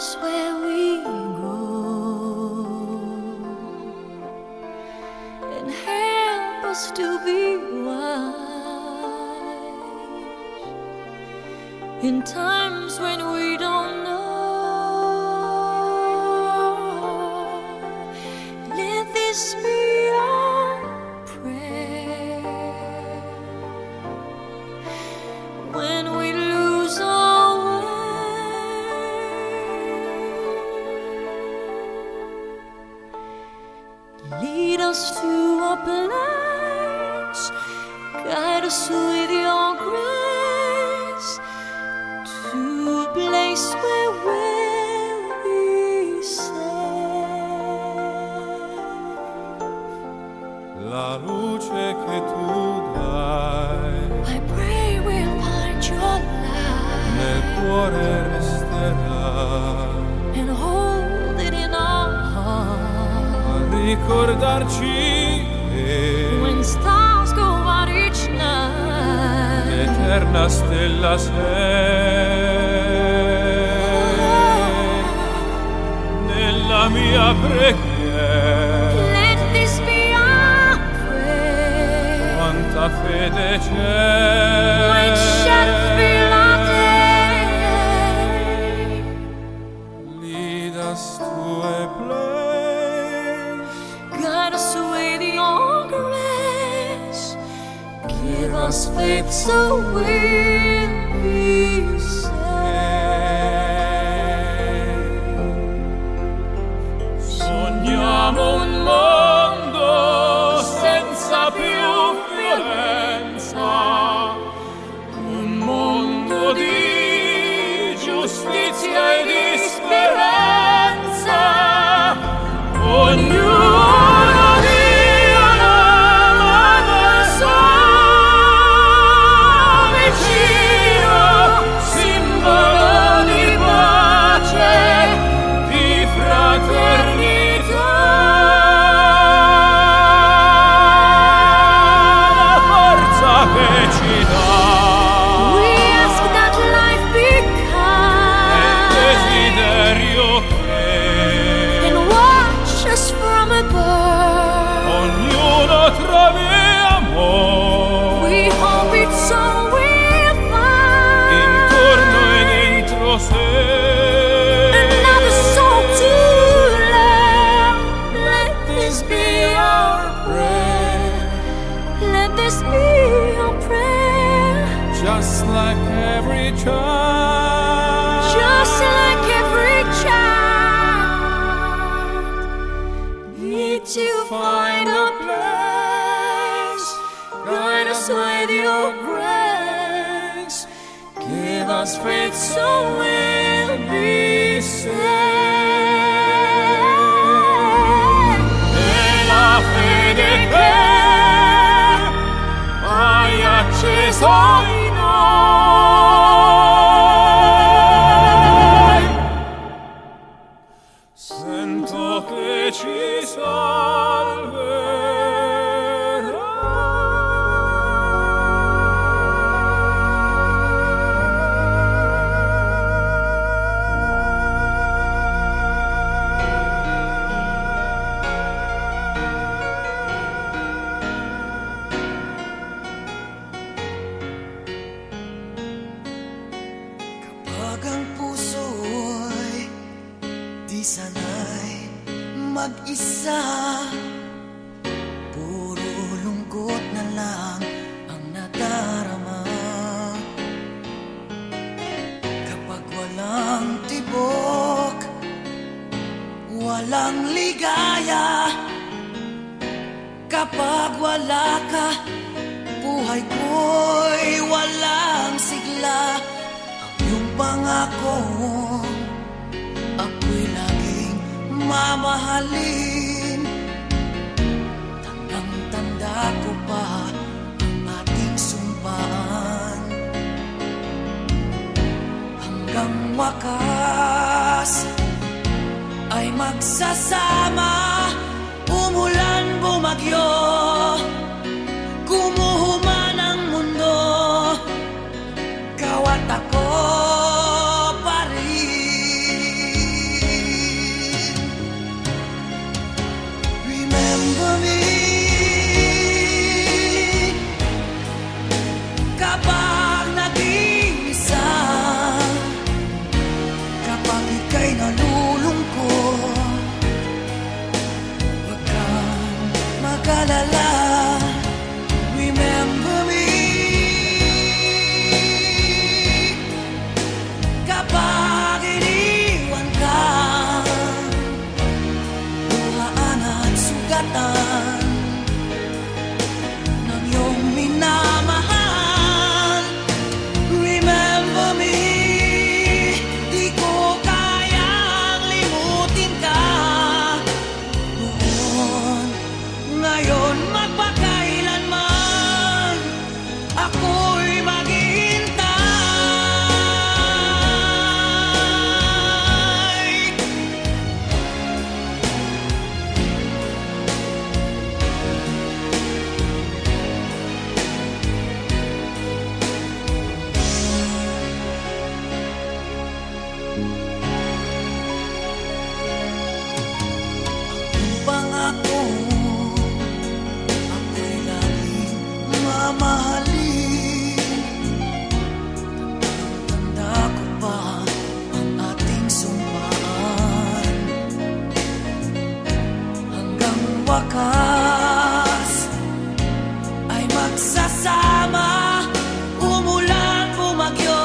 place where we go and help us to be wise in times when we don't know. Let this be our prayer when we lose our way. Lead us to a place, guide us with your grace, to a place where we'll be safe. La luce che tu dai I pray we'll find your light nel cuore resterà and hold it in our heart. a ricordarci che When stars go out each night, l'eterna stella sei nella mia preghiera. let this be our prayer. Quanta fede c'è When shadows fill our day, lead us to a place, guide us with your grace. Give us faith so we'll be safe. sogniamo un mondo senza più violenza, un mondo di giustizia e di speranza. Ognuno Dio l'ama nel suo vicino, simbolo di pace, di fraternità. La forza che ci dà We ask that life be è il kind desiderio che and watch us from above. ognuno trovi amore We hope it's so we'll find intorno e dentro sé. another soul to love. Let this be our prayer. Let this be our prayer. Just like every child, Just like every child, need to find a place. Guide us with your grace. Give us faith so we'll be safe. e la fede che hai acceso in noi, sento che ci Kapag ang puso'y di sanay mag-isa, puro lungkot na lang ang nadarama. Kapag walang tibok, walang ligaya, kapag wala ka, buhay ko'y walang sigla. Yung pangako ako'y laging mamahalin, tandang-tanda ko pa ang ating sumpaan. Hanggang wakas ay magsasama, umulan bumagyo, kumuhuman ang mundo, ikaw at ako pa rin. Remember me kapag nag-iisa, kapag ika'y nalulungkot, huwag kang mag-alala. Remember me kapag iniwan ka, luhaan at sugatan ng iyong minamahal. Remember me, di ko kayang limutin ka noon, ngayon, magpakailanman ako'y maghihintay. Ang pangako, ako'y laging mamahalin. Tanda ko pa ang ating sumpaan, hanggang wakas ay magsasama. Umulan, bumagyo,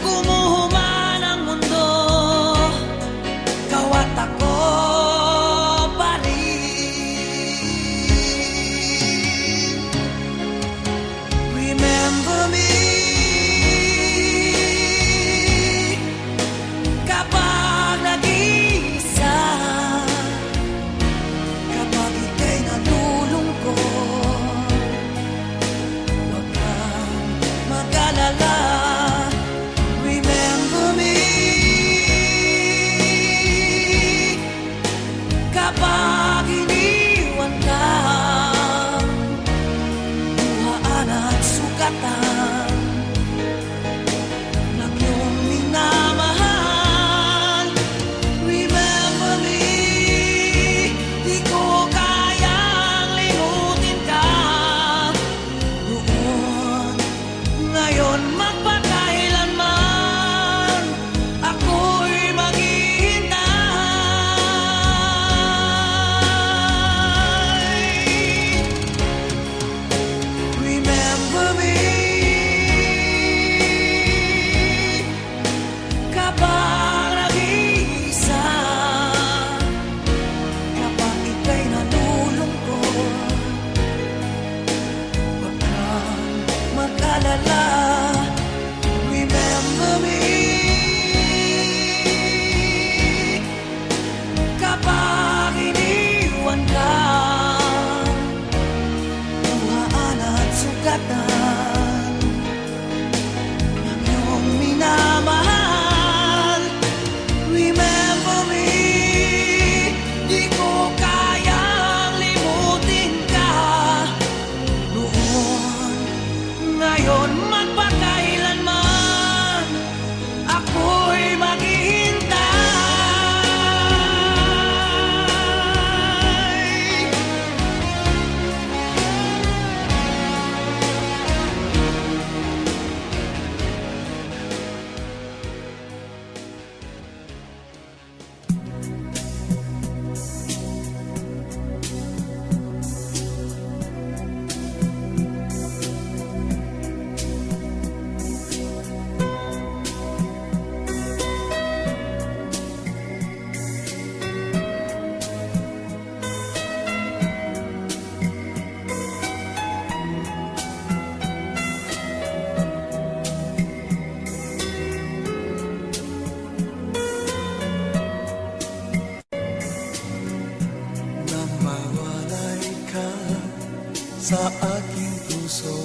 gumuhuman ang mundo, ikaw at ako pa rin. Remember me kapag nag-iisa, kapag ika'y nalulungkot, huwag kang mag-alala. Remember me kapag iniwan ka, luhaan at sugatan ng iyong minamahal. Remember me, di ko kayang limutin ka noon, ngayon, magpakailanman ako'y maghihintay. Remember me kapag nag-iisa, kapag ika'y nalulungkot, huwag kang mag-alala. Remember me kapag iniwan ka, luhaan at sugatan ng iyong minamahal. Remember me, di ko kayang limutin ka noon, ngayon, magpakailanman ako'y maghihintay. Nang mawalay ka sa aking puso,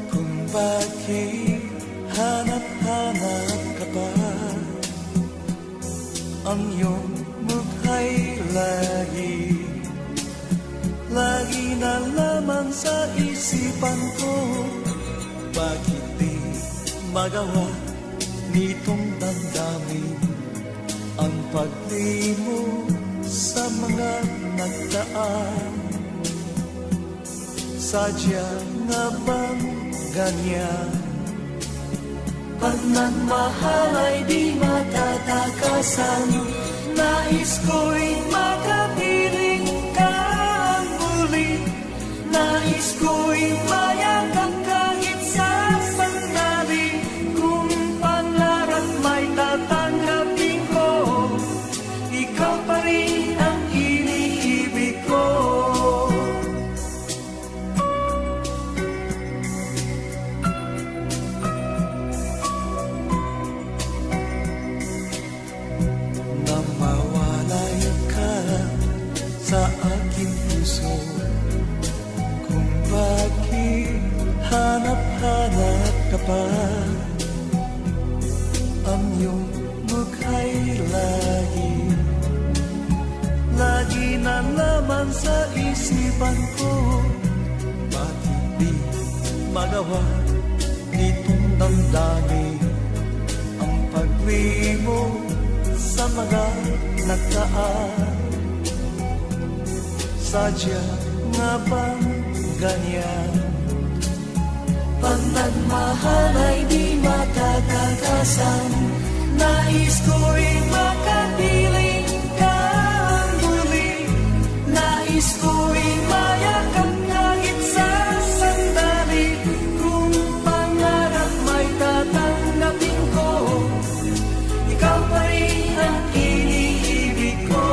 kung bakit hanap-hanap ka pa, ang iyong mukha'y lagi na lamang sa isipan ko. Bakit di magawa nitong damdamin ang paglimo sa mga nagdaan. Sadya nga bang ganyan? Pag nagmahal ay di matatakasan, nais ko'y makapiling ka muli. Nais ko'y mayakap kahit sa sandali. Kung pangarap may tatanggapin ko, ikaw pa rin ang iniibig ko. Nang mawalay ka sa aking puso, kung bakit hanap-hanap ka pa, ang iyong mukha'y lagi na naman sa isipan ko. Bakit di magawa nitong damdamin ang pag-uwi mo sa mga nagdaan? Sadya nga bang ganyan? Pag nagmahal ay di matatakasan, nais ko'y makapiling ka muli. Nais ko'y mayakap kahit sa sandali. Kung pangarap may tatanggapin ko, ikaw pa rin ang iniibig ko.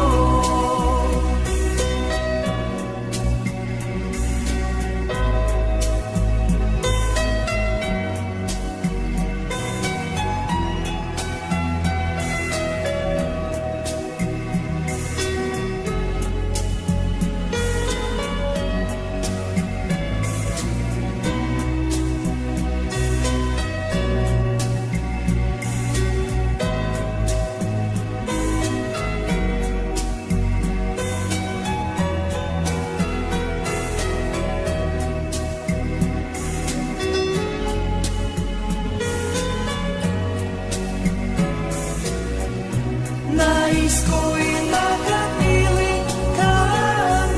Nais ko'y makapiling ka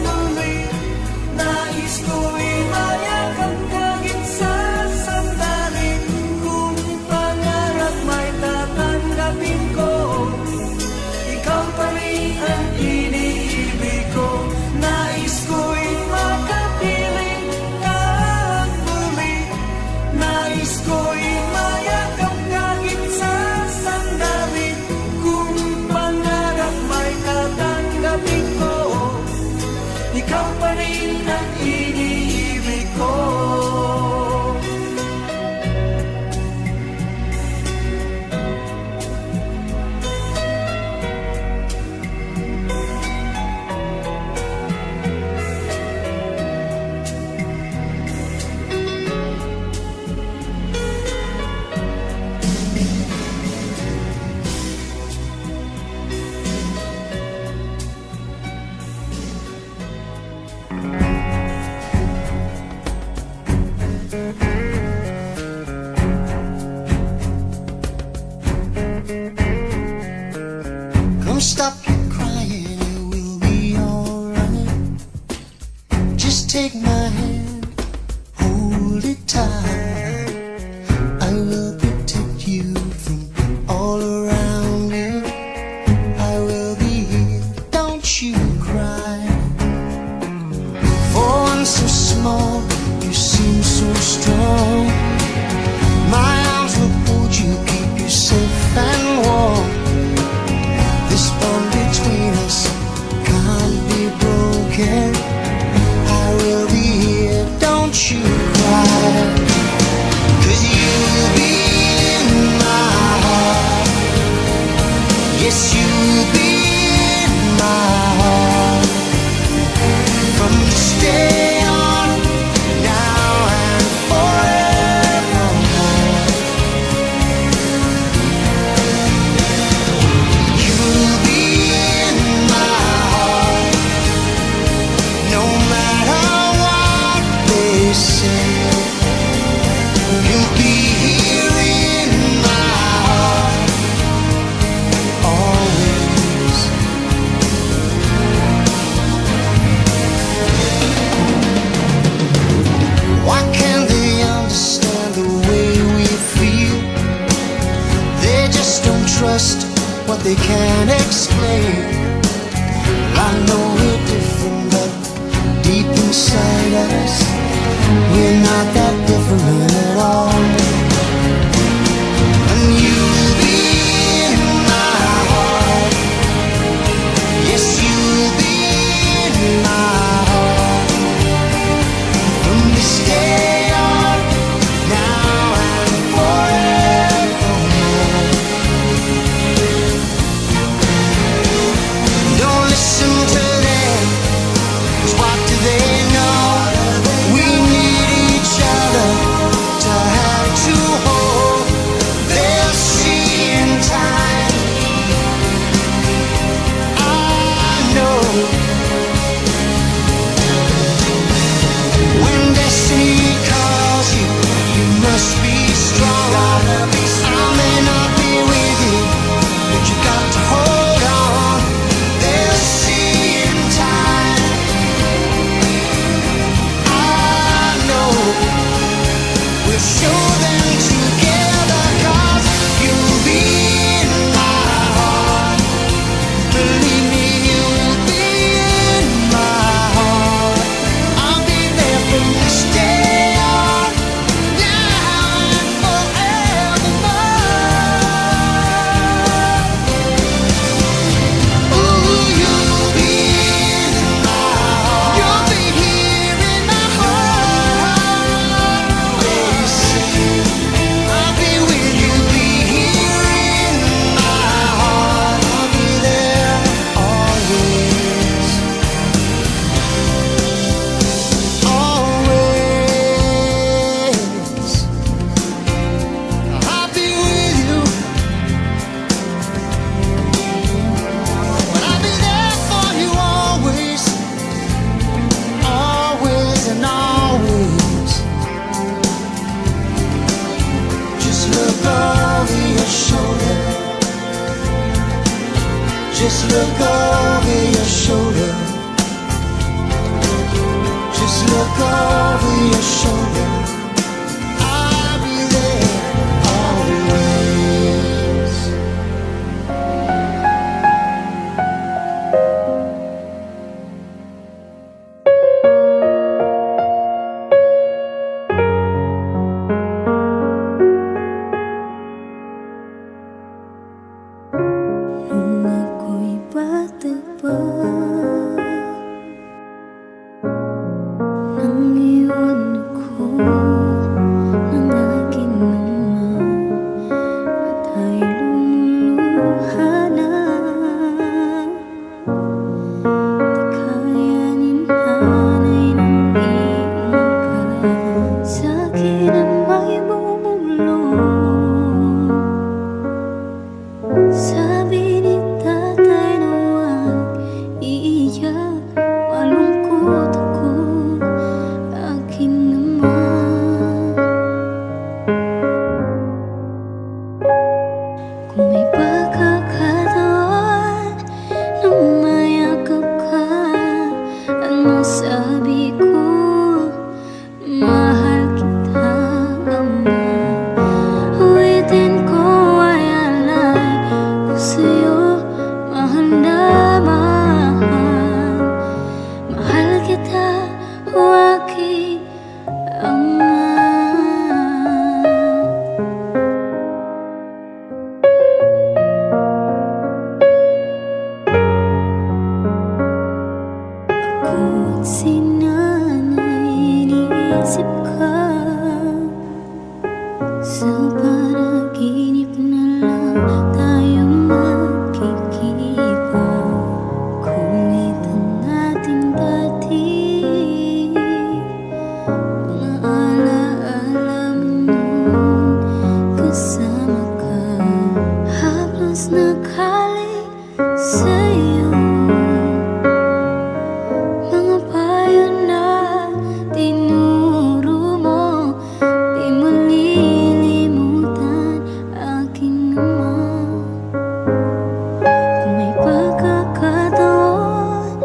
muli. Nais ko'y mayakap kahit sa sandali. Kung pangarap may tatanggapin ko, ikaw pa rin ang iniibig ko. Nais ko'y makapiling ka muli. Nais ko'y mayakap kahit sa sandali. Kung pangarap may tatanggapin ko, ikaw pa rin ang iniibig ko. Come stop your crying, it will be alright. Just take my hand, hold it tight. I will protect you from all around you. I will be here, don't you cry. For one so small, you seem so strong. My arms will hold you, keep you safe and warm. This bond between us can't be broken. I will be here, don't you cry. 'Cause you'll be in my heart. Yes, you'll be in my heart. From this day on, now and forevermore. You'll be in my heart, no matter what they say. You'll be here in my heart, always. what they can't explain. I know we're different, but deep inside us, we're not that different at all. And you'll be in my heart. Yes, you'll be in my heart. From this day on, now and forevermore. Don't listen to them, 'cause what do they know? We need each other to have to hold. They'll see in time. I know when destiny calls you, you must be strong. I may not be with you, but you got to hold on. They'll see in time. I know we'll show them together, 'cause you'll be in my heart. Believe me, you'll be in my heart. I'll be there from this day on, now and forevermore. Ooh, you'll be in my heart. You'll be here in my heart always. I'll be with you, be here in my heart. I'll be there always, always. I'll be with you, but I'll be there for you always, always and always. Just look over your shoulder. Just look over your shoulder. Just look over your shoulder. I'll be there always. Nung ako'y bata pa, nang iwan ako ng aking ama, at ay lumuluha na. Di kayanin hanay ng iwan ka, sa'kin ang may bumulong. Sabi ni tatay na huwag iiyak, malungkot ako, aking ama. Kung may pagkakataon na mayakap ka, ang masabi ko, mahal kita, ama. Awitin ko ay alay ko sa'yo, mahal na mahal. Mahal kita, o aking ama. Ako at si nanay, iniisip ka. Sa panaginip na lang tayong magkikita. Kulitan natin dati, mga alaala mo nun kasama ka. Haplos nakaling sa'yo, mga payo na tinuro mo, di mo lilimutan, aking ama. Kung may pagkakataon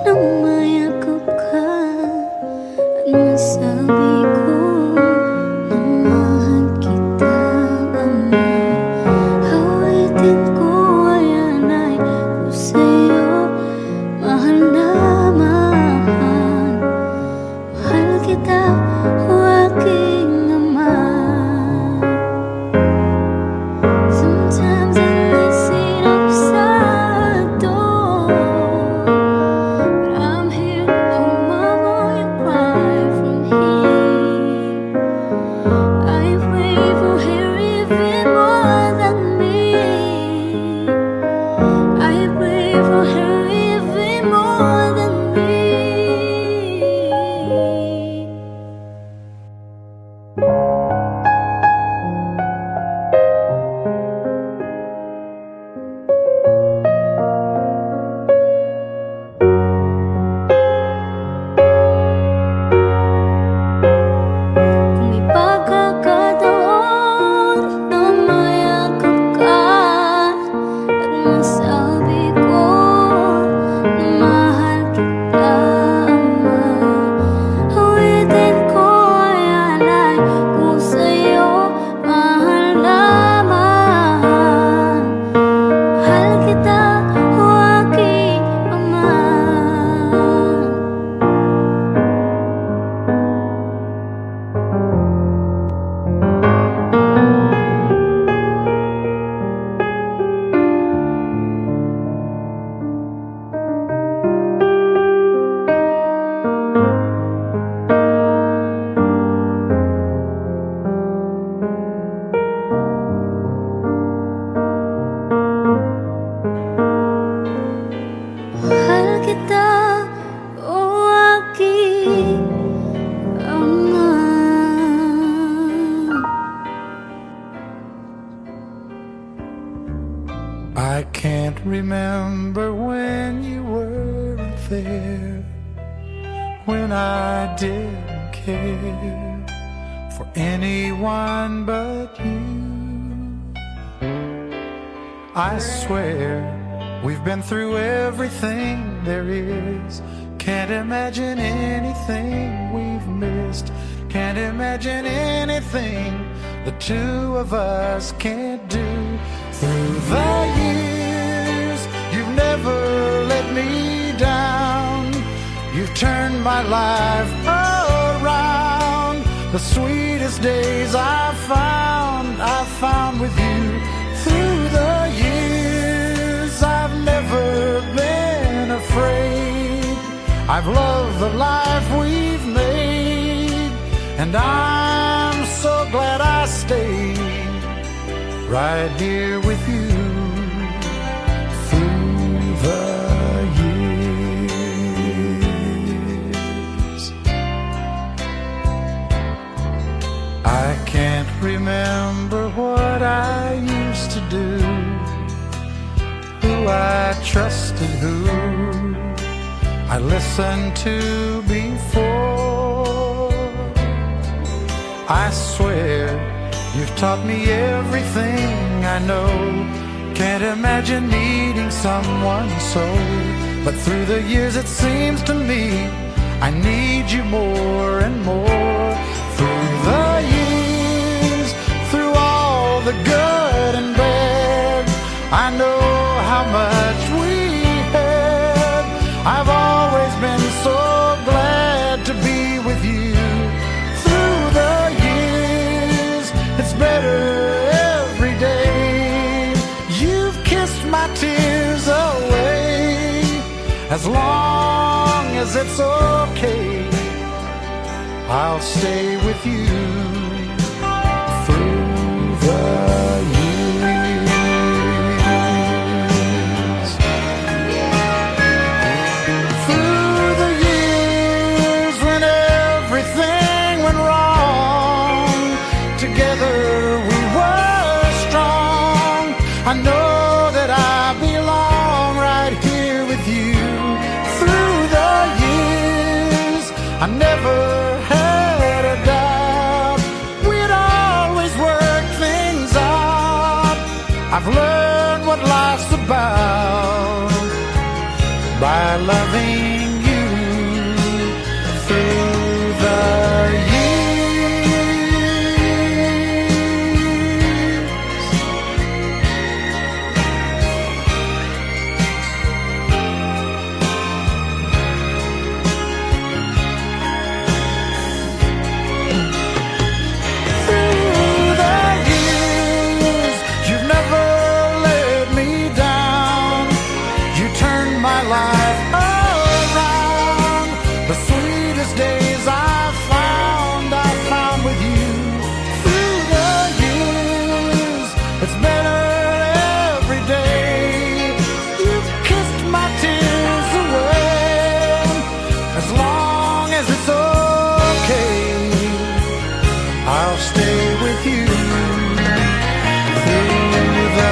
na mayakap ka, at masabi ko na mahal kita, ama. Awitin ko I can't remember when you weren't there, when I didn't care for anyone but you. I swear we've been through everything there is. Can't imagine anything we've missed. Can't imagine anything the two of us can't do. Through the years, you've never let me down. You've turned my life around. The sweetest days I've found with you. Through the years, I've never been afraid. I've loved the life we've made, and I'm so glad I stayed right here with you through the years. I can't remember what I used to do, who I trusted, who I listened to before. I swear you've taught me everything I know. Can't imagine needing someone so. But through the years it seems to me I need you more and more. Through the years, through all the good and bad, I know how much we had. I've always been so glad to be with you. Through the years, it's better every day. You've kissed my tears away. As long as it's okay, I'll stay with you through the years. Through the years when everything went wrong, together we were strong. I know that I belong right here with you. Through the years, I never had a doubt we'd always work things out. I've learned what life's about by loving you through the years. Through the years, you've never let me down. You turned my life around. The sweetest days I've found with you. Through the years, it's better every day. You've kissed my tears away. As long as it's okay, I'll stay with you through the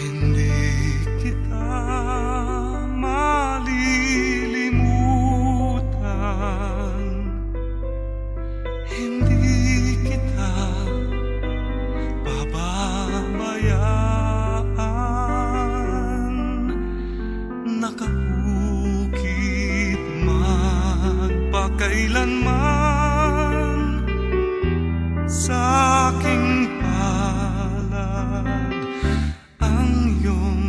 Hindi kita malilimutan. Hindi kita pababayaan. Nakahukit magpakailanman sa aking palad ang iyong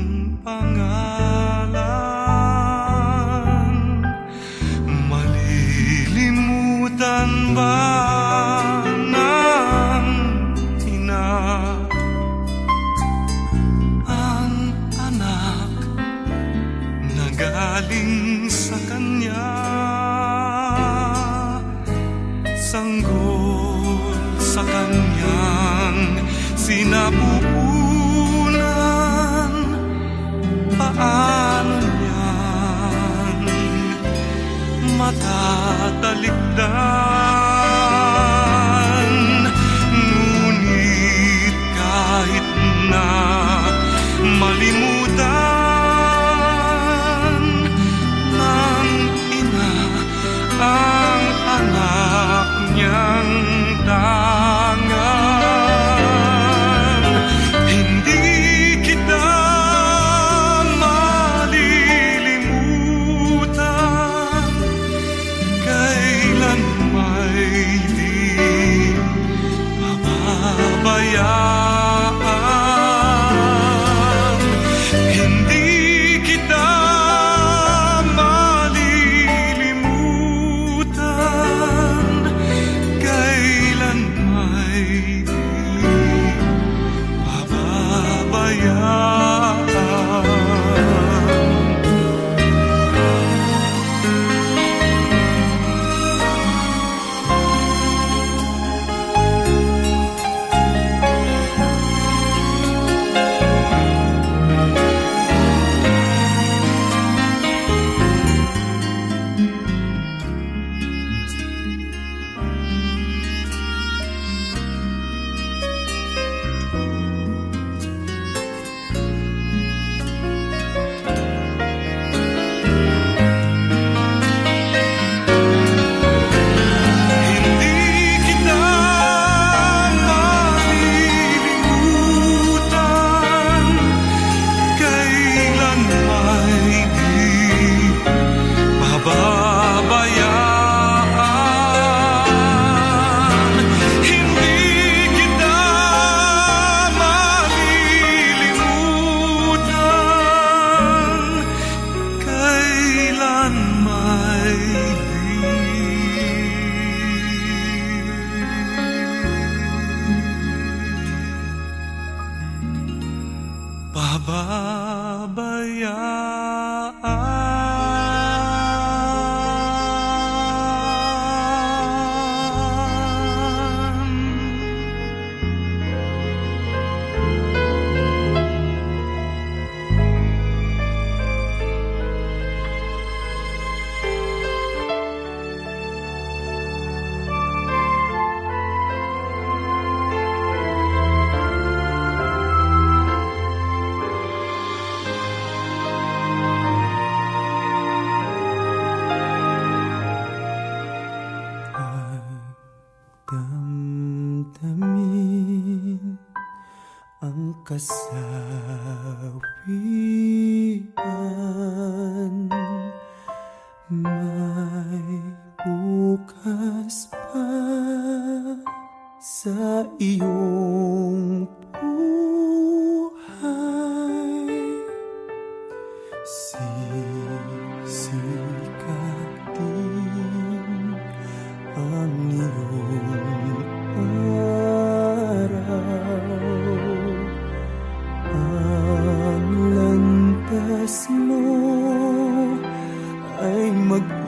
galing sa Kanya, sanggol sa Kanyang sinapupunan. Paano niyan matatalikdan? Ngunit kahit na malimutan ng ina ang anak niyang tangan, hindi kita malilimutan. Kailan may di pababayaan, hindi kita malilimutan. Kailan may di pababayaan. Damdamin ang kasawian, may bukas pa sa iyong buhay. Sisikat din ang iyong araw, ang landas mo ay mag-iilaw.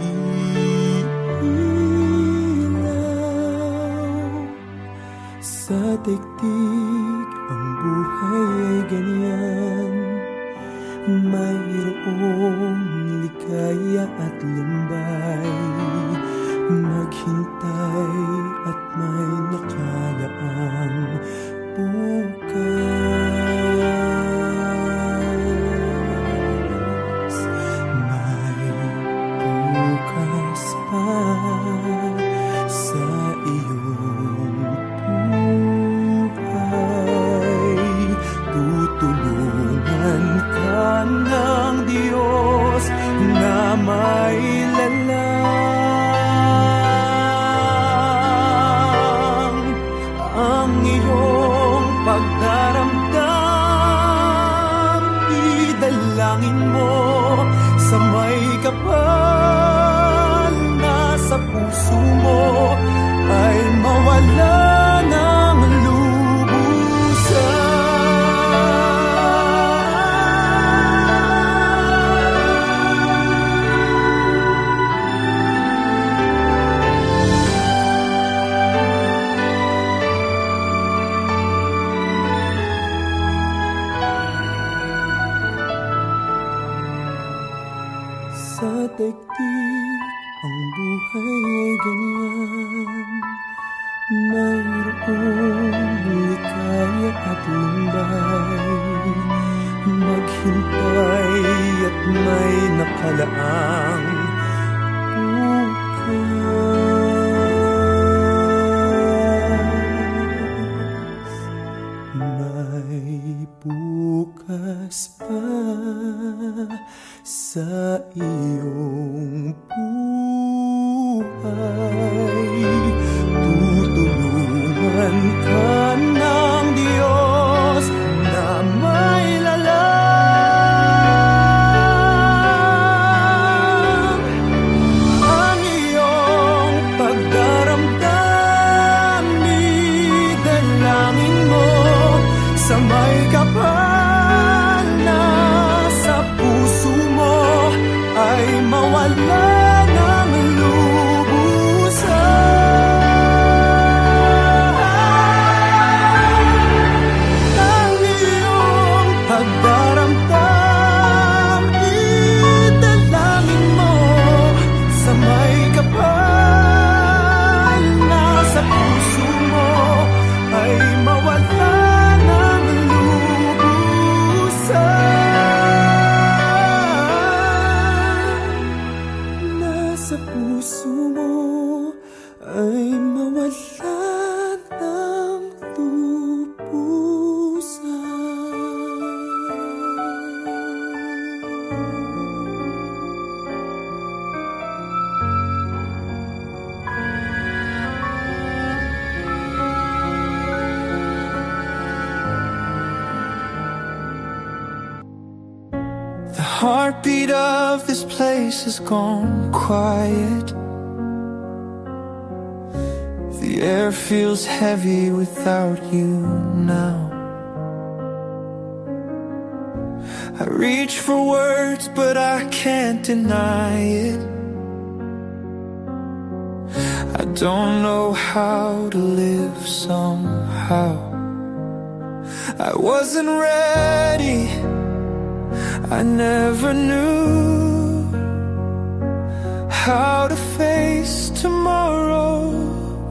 Sa daigdig ang buhay ay ganyan, mayroong ligaya at lumbay. Maghintay at may nakalaang bukas. May bukas pa sa iyong buhay. Tutulungan ka ng Diyos na may lalang ang iyong pagdaramdam. Idalangin mo sa may kapal na sa puso mo ay mawala ng lubusan. sa daigdig ang buhay ay ganyan. Mayroong likaya at lumbay, maghintay at may nakalaang bukas. May bukas pa sa iyong buhay. Tutulungan ka ng Diyos na may lalang. Ang iyong pagdaramdam, idalangin mo sa may kapal na sa puso mo ay mawala ng lubusan. Ang iyong pagdaramdam, idalangin mo sa may kapal na sa puso mo ay mawala ng lubusan. Nasa puso mo ay mawala ng lubusan. The heartbeat of this place has gone quiet. The air feels heavy without you now. I reach for words, but I can't deny it. I don't know how to live somehow. I wasn't ready, I never knew how to face tomorrow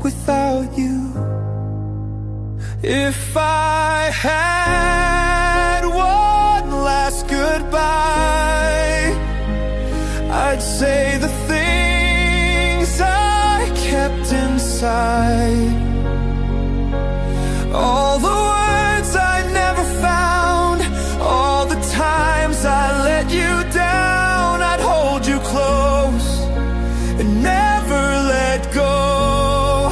without you. If I had one last goodbye, I'd say the things I kept inside. All the words I never found, all the times I let you down, I'd hold you close and never let go.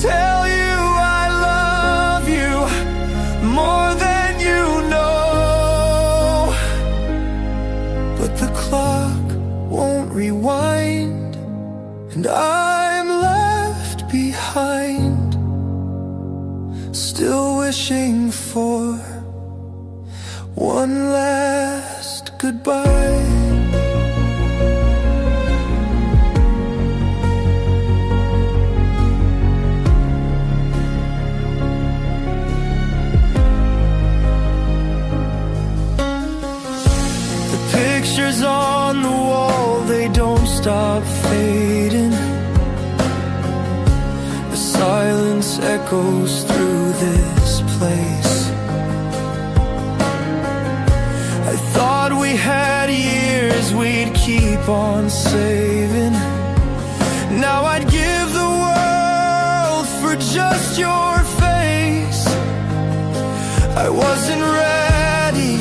Tell you I love you more than you know. But the clock won't rewind, and I'm left behind, still wishing for one last goodbye. The pictures on the wall, they don't stop fading. The silence echoes through this place. I thought we had years we'd keep on saving. Now I'd give the world for just your face. I wasn't ready,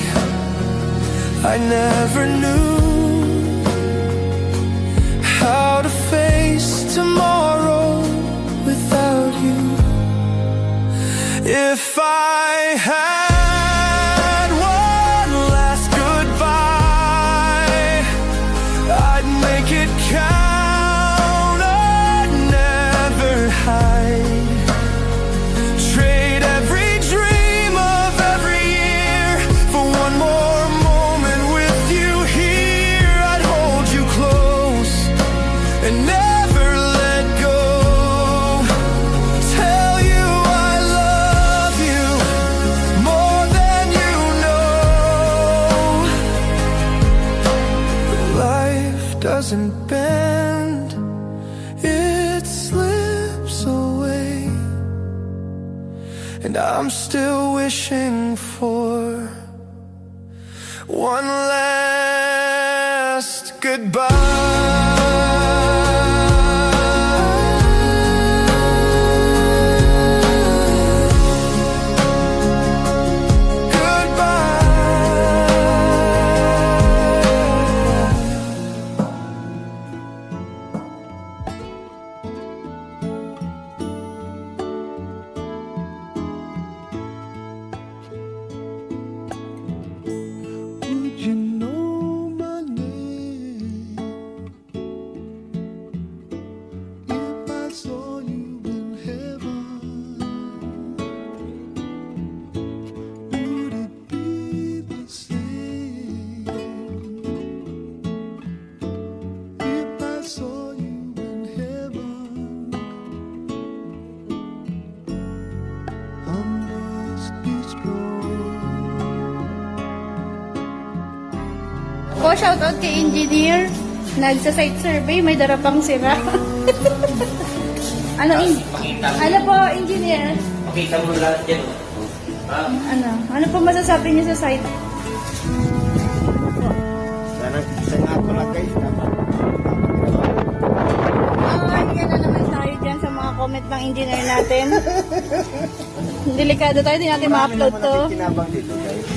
I never knew how to face tomorrow without you. If I had one last goodbye, I'd make it count, I'd never hide. Trade every dream of every year for one more moment with you here. I'd hold you close and never let go. Tell you I love you doesn't bend, it slips away. And I'm still wishing for one last goodbye. You know my name. If I saw you in heaven, would it be the same? If I saw you in heaven, I must be strong. Po, shoutout kay engineer. Nagsa-site survey, may darapang sira. Ano po, engineer? Makita mo lahat yan. Ano po masasabi niyo sa site? Yan na naman tayo dyan sa mga comment ng engineer natin. Delikado tayo, di natin ma-upload to. Kinabang dito guys.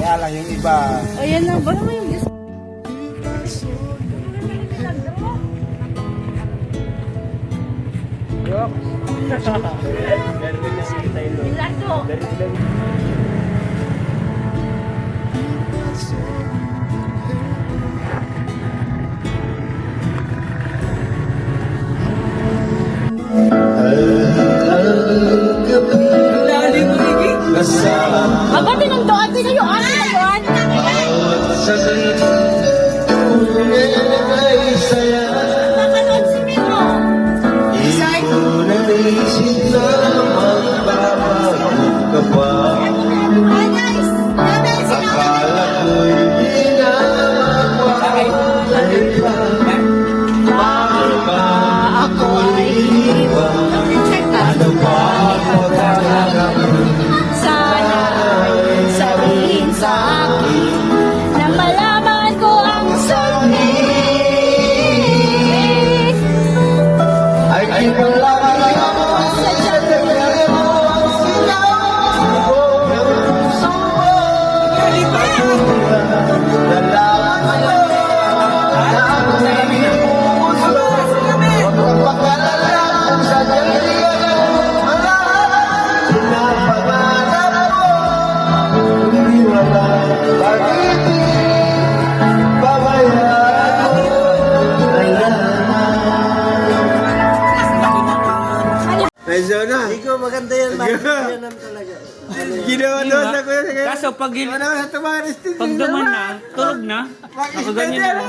Kaya lang yung iba. Ayan na, ba naman yung Aba, tinundoan din kayo, ate ngayon. Nakanood si Miro. Hi guys, dahil sinabi ako ay sana sabihin sa akin na malaman ko ang sakit. Medyo na. Ikaw maganda yan, yan talaga. Ginawa doon sa kuya. Kaso pag, Ano sa tumaris din. pag duman na, tulog na. Ako ganyan na lang.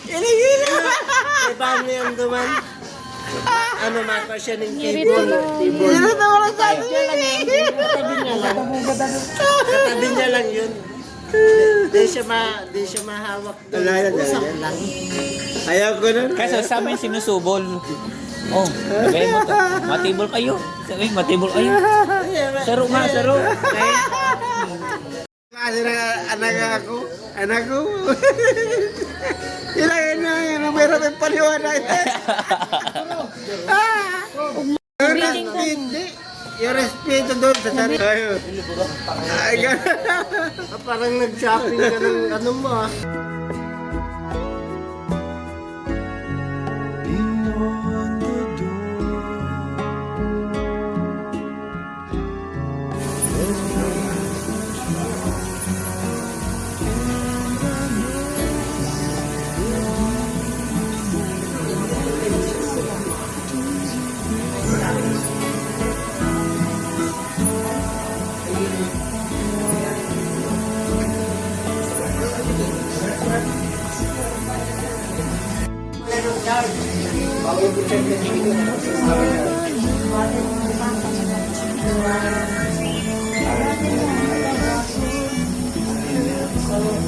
Eh, paano yan duman? Ano, mapa siya ng table. Katabi niya lang yun. Di siya mahawak doon. Wala yan, Usap yan. lang. Ayaw ko nun. Kaso sa amin sinusubol. Oh, sabihin mo to. Matibol kayo. Sabihin, matibol kayo. Saro nga, saro. Okay? Kasi anak ako. Anak ko. Ilagay na yan. Meron may paliwanag. Hindi. Yung respeto doon sa sarili. Ay, gano'n. Parang nag-shopping ka ng ano mo ah. Beyond the door,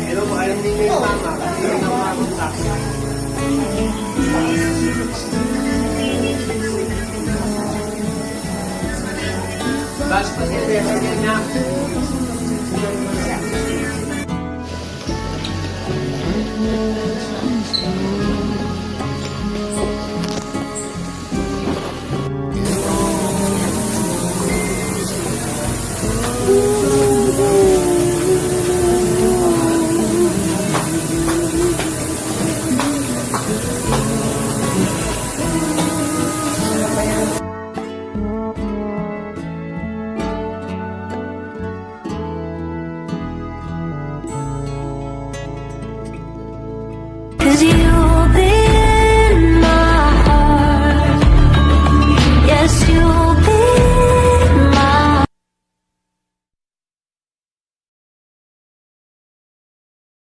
Pero mo alam din yung mama, kasi yung mama sa akin. Basta kasi na